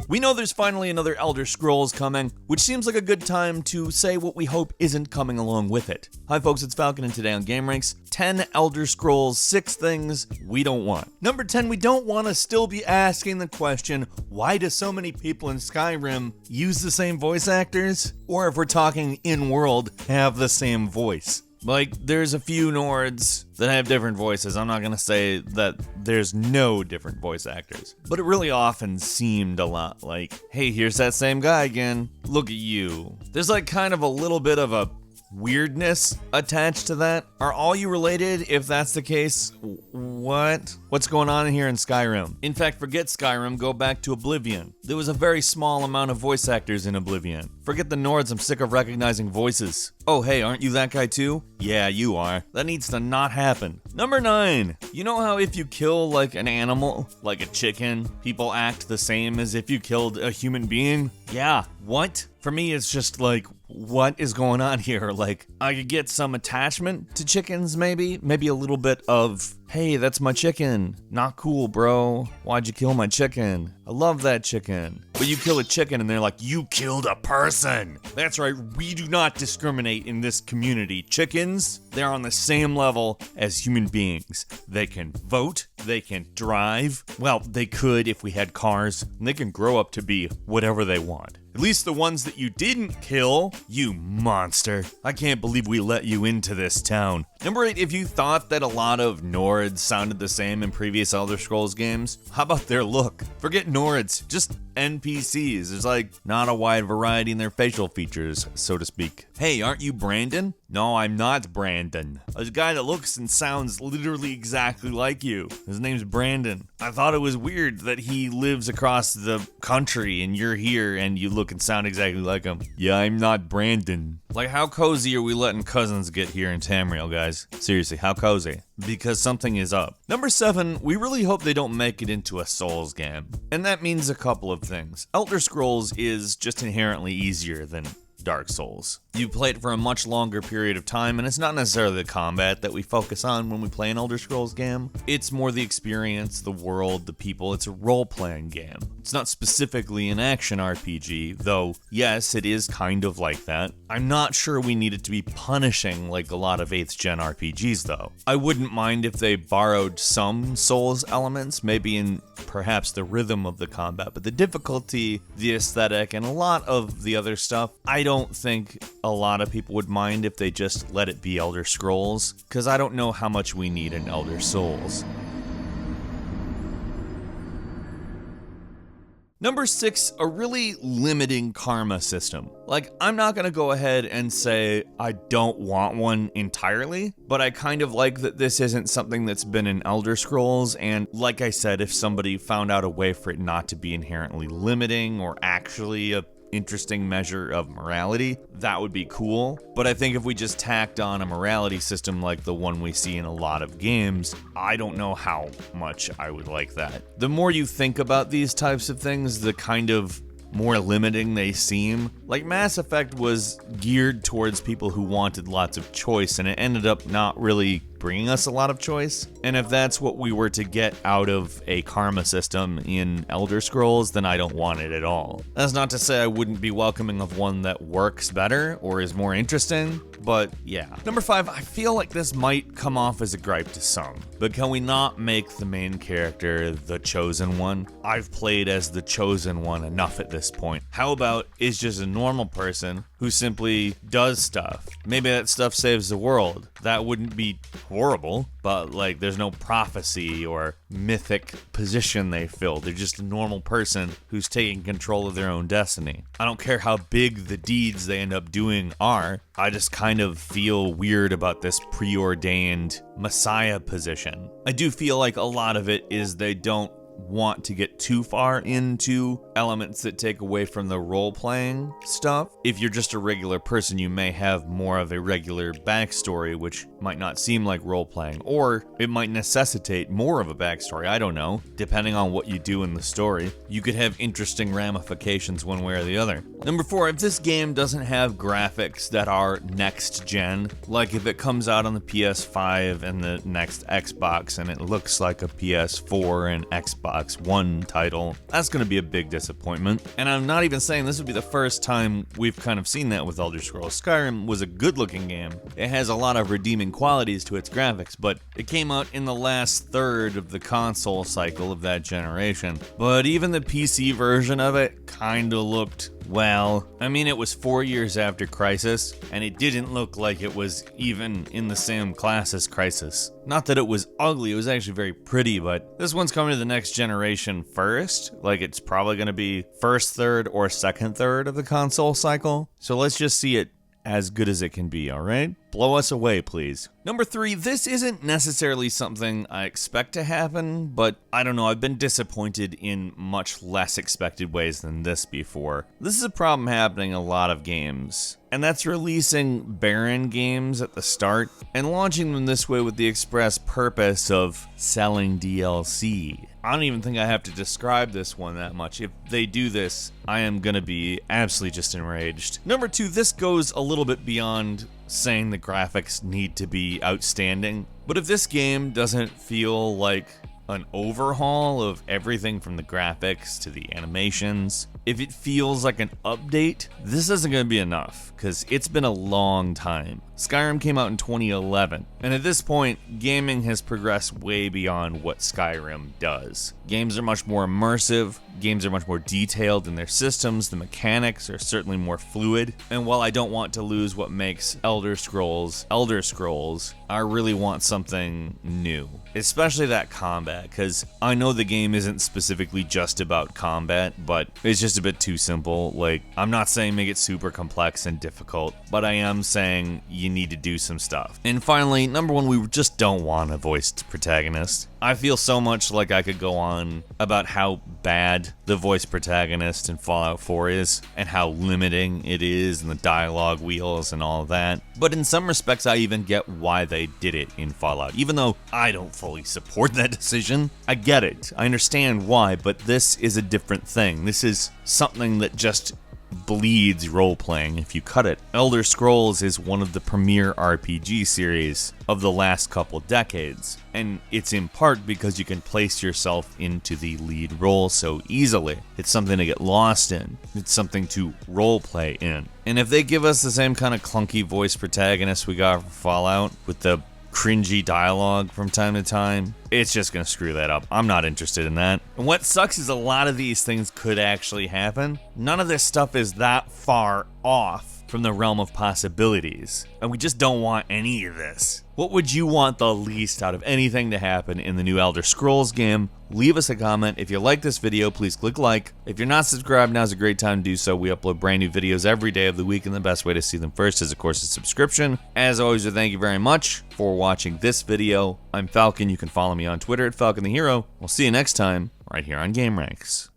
We know there's finally another Elder Scrolls coming, which seems like a good time to say what we hope isn't coming along with it. Hi folks, it's Falcon, and today on gameranx, 10 Elder Scrolls 6 things we don't want. Number 10, we don't want to still be asking the question, why do so many people in Skyrim use the same voice actors? Or if we're talking in-world, have the same voice. Like, there's a few Nords that have different voices. I'm not gonna say that there's no different voice actors, but it really often seemed a lot like, hey, here's that same guy again. Look at you. There's like kind of a little bit of a weirdness attached to that. Are all you related? If that's the case, what's going on here in Skyrim? In fact, forget Skyrim, go back to Oblivion. There was a very small amount of voice actors in Oblivion. Forget the Nords, I'm sick of recognizing voices. Oh hey, aren't you that guy too? Yeah, you are. That needs to not happen. Number 9. You know how if you kill like an animal, like a chicken, people act the same as if you killed a human being? Yeah, what? For me, it's just like, what is going on here? Like, I could get some attachment to chickens, maybe a little bit of, hey, that's my chicken. Not cool, bro. Why'd you kill my chicken? I love that chicken. But you kill a chicken and they're like, you killed a person. That's right, we do not discriminate in this community. Chickens, they're on the same level as human beings. They can vote, they can drive. Well, they could if we had cars, and they can grow up to be whatever they want. At least the ones that you didn't kill, you monster. I can't believe we let you into this town. Number 8, if you thought that a lot of Nords sounded the same in previous Elder Scrolls games, how about their look? Forget Nords, just NPCs. There's like not a wide variety in their facial features, so to speak. Hey, aren't you Brandon? No, I'm not Brandon. A guy that looks and sounds literally exactly like you. His name's Brandon. I thought it was weird that he lives across the country and you're here and you look and sound exactly like him. Yeah, I'm not Brandon. Like, how cozy are we letting cousins get here in Tamriel, guys? Seriously, how cozy? Because something is up. Number 7, we really hope they don't make it into a Souls game. And that means a couple of things. Elder Scrolls is just inherently easier than Dark Souls. You play it for a much longer period of time, and it's not necessarily the combat that we focus on when we play an Elder Scrolls game. It's more the experience, the world, the people. It's a role-playing game. It's not specifically an action RPG, though, yes, it is kind of like that. I'm not sure we need it to be punishing like a lot of 8th gen RPGs, though. I wouldn't mind if they borrowed some Souls elements, maybe in perhaps the rhythm of the combat, but the difficulty, the aesthetic, and a lot of the other stuff, I don't think a lot of people would mind if they just let it be Elder Scrolls, because I don't know how much we need in Elder Souls. Number 6, a really limiting karma system. Like, I'm not gonna go ahead and say I don't want one entirely, but I kind of like that this isn't something that's been in Elder Scrolls, and like I said, if somebody found out a way for it not to be inherently limiting or actually a interesting measure of morality, that would be cool. But I think if we just tacked on a morality system like the one we see in a lot of games, I don't know how much I would like that. The more you think about these types of things, the kind of more limiting they seem. Like, Mass Effect was geared towards people who wanted lots of choice, and it ended up not really bringing us a lot of choice. And if that's what we were to get out of a karma system in Elder Scrolls, then I don't want it at all. That's not to say I wouldn't be welcoming of one that works better or is more interesting, but yeah. Number 5, I feel like this might come off as a gripe to some, but can we not make the main character the Chosen One? I've played as the Chosen One enough at this point. How about is just a normal person who simply does stuff? Maybe that stuff saves the world. That wouldn't be horrible, but like, there's no prophecy or mythic position they fill. They're just a normal person who's taking control of their own destiny. I don't care how big the deeds they end up doing are. I just kind of feel weird about this preordained messiah position. I do feel like a lot of it is they don't want to get too far into elements that take away from the role-playing stuff. If you're just a regular person, you may have more of a regular backstory, which might not seem like role-playing, or it might necessitate more of a backstory, I don't know. Depending on what you do in the story, you could have interesting ramifications one way or the other. Number 4, if this game doesn't have graphics that are next gen, like if it comes out on the PS5 and the next Xbox and it looks like a PS4 and Xbox One title, that's going to be a big disappointment. And I'm not even saying this would be the first time we've kind of seen that with Elder Scrolls. Skyrim was a good-looking game. It has a lot of redeeming qualities to its graphics, but it came out in the last third of the console cycle of that generation. But even the PC version of it kinda looked, well, I mean, it was 4 years after Crisis, and it didn't look like it was even in the same class as Crisis. Not that it was ugly, it was actually very pretty, but this one's coming to the next generation first. Like, it's probably gonna be first third or second third of the console cycle. So let's just see it as good as it can be, alright? Blow us away, please. Number 3, this isn't necessarily something I expect to happen, but I don't know, I've been disappointed in much less expected ways than this before. This is a problem happening in a lot of games, and that's releasing barren games at the start and launching them this way with the express purpose of selling DLC. I don't even think I have to describe this one that much. If they do this, I am gonna be absolutely just enraged. Number 2, this goes a little bit beyond saying the graphics need to be outstanding, but if this game doesn't feel like an overhaul of everything from the graphics to the animations, if it feels like an update, this isn't going to be enough, because it's been a long time. Skyrim came out in 2011, and at this point, gaming has progressed way beyond what Skyrim does. Games are much more immersive, games are much more detailed in their systems, the mechanics are certainly more fluid, and while I don't want to lose what makes Elder Scrolls, I really want something new. Especially that combat, because I know the game isn't specifically just about combat, but it's just a bit too simple. Like, I'm not saying make it super complex and difficult, but I am saying you need to do some stuff. And finally, number 1, we just don't want a voiced protagonist. I feel so much like I could go on about how bad the voice protagonist in Fallout 4 is, and how limiting it is, and the dialogue wheels and all of that. But in some respects, I even get why they did it in Fallout. Even though I don't fully support that decision, I get it. I understand why, but this is a different thing. This is something that just bleeds role-playing if you cut it. Elder Scrolls is one of the premier RPG series of the last couple decades, and it's in part because you can place yourself into the lead role so easily. It's something to get lost in. It's something to role-play in. And if they give us the same kind of clunky voice protagonist we got from Fallout, with the cringy dialogue from time to time, it's just gonna screw that up. I'm not interested in that. And what sucks is a lot of these things could actually happen. None of this stuff is that far off from the realm of possibilities, and we just don't want any of this. What would you want the least out of anything to happen in the new Elder Scrolls game? Leave us a comment. If you like this video, please click like. If you're not subscribed, now's a great time to do so. We upload brand new videos every day of the week, and the best way to see them first is, of course, a subscription. As always, thank you very much for watching this video. I'm Falcon. You can follow me on Twitter at Falcon the Hero. We'll see you next time, right here on gameranx.